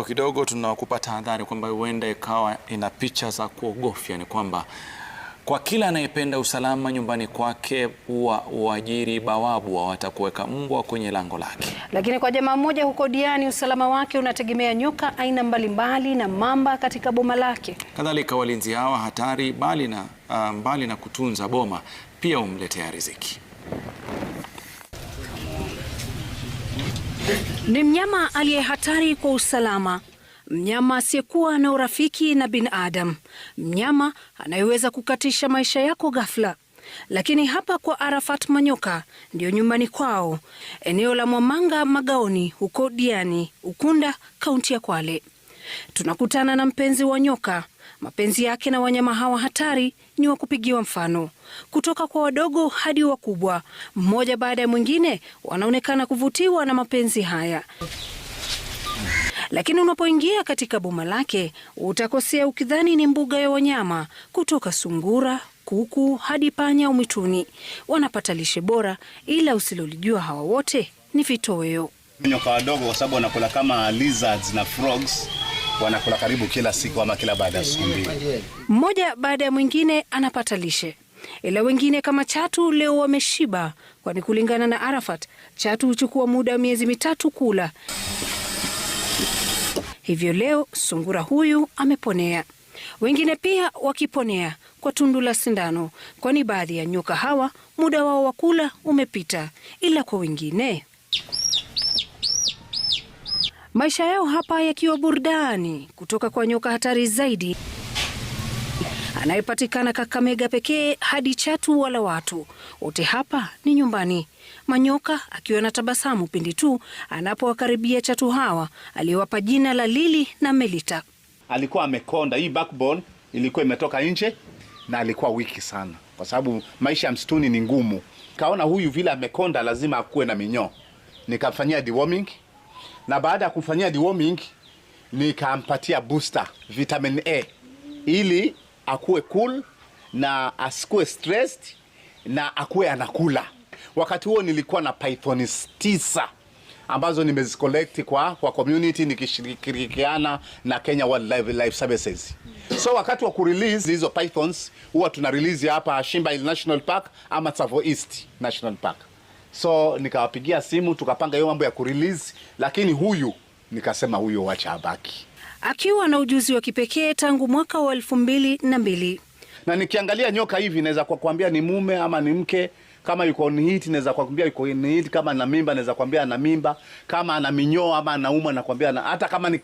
Kidogo tunakupa tahadhari kwamba huenda ikawa ina picha za kuogofya. Ni kwamba kwa kila anayependa usalama nyumbani kwake uajiri bawabu watakuweka mbwa kwenye lango lake. Lakini kwa jamaa mmoja huko Diani, usalama wake unategemea nyoka aina mbalimbali na mamba katika boma lake. Kadhalika walinzi hawa hatari mbali na kutunza boma pia humletea riziki. Ni mnyama aliye hatari kwa usalama, mnyama asiyekuwa na urafiki na binadamu, mnyama anayeweza kukatisha maisha yako ghafla. Lakini hapa kwa Arafat Manyoka ndio nyumbani kwao, eneo la Mwamanga Magaoni huko Diani, Ukunda, kaunti ya Kwale. Tunakutana na mpenzi wa nyoka. Mapenzi yake na wanyama hawa hatari ni wa kupigiwa mfano. Kutoka kwa wadogo hadi wakubwa, mmoja baada ya mwingine wanaonekana kuvutiwa na mapenzi haya. Lakini unapoingia katika boma lake utakosea ukidhani ni mbuga ya wanyama. Kutoka sungura, kuku hadi panya au mwituni, wanapata lishe bora, ila usilolijua hawa wote ni vitoweo. Nyoka wadogo kwa sababu wanakula kama lizards na frogs, wanakula karibu kila siku ama kila baada ya siku mbili. Mmoja baada ya mwingine anapata lishe, ila wengine kama chatu leo wameshiba, kwani kulingana na Arafat, chatu huchukua muda wa miezi 3 kula. Hivyo leo sungura huyu ameponea, wengine pia wakiponea kwa tundu la sindano, kwani baadhi ya nyoka hawa muda wao wa kula umepita, ila kwa wengine maisha yao hapa yakiwa burudani kutoka kwa nyoka hatari zaidi anayepatikana Kakamega pekee hadi chatu wala watu. Wote hapa ni nyumbani. Manyoka akiwa na tabasamu pindi tu anapowakaribia chatu hawa aliyowapa jina la Lili na Melita. Alikuwa amekonda, hii backbone ilikuwa imetoka nje na alikuwa wiki sana kwa sababu maisha ya msituni ni ngumu. Kaona huyu vile amekonda lazima akuwe na minyoo. Nikamfanyia deworming, na baada ya kumfanyia deworming nikampatia booster vitamin A ili akuwe cool na asikuwe stressed na akuwe anakula. Wakati huo nilikuwa na pythons 9 ambazo nimezicollect kwa community nikishirikiana na Kenya Wildlife Services. So wakati wa kurelease hizo pythons huwa tuna release hapa Shimba Hills National Park ama Tsavo East National Park. So nikawapigia simu tukapanga hiyo mambo ya kurelease, lakini huyu nikasema huyo wacha abaki. Akiwa na ujuzi wa kipekee tangu mwaka wa 2002. Na nikiangalia nyoka hivi naweza kukwambia ni mume ama ni mke. Kama yuko on heat naweza kukwambia yuko on heat, kama ana mimba naweza kukwambia ana mimba, kama ana minyoo ama anauma nakwambia, hata kama ni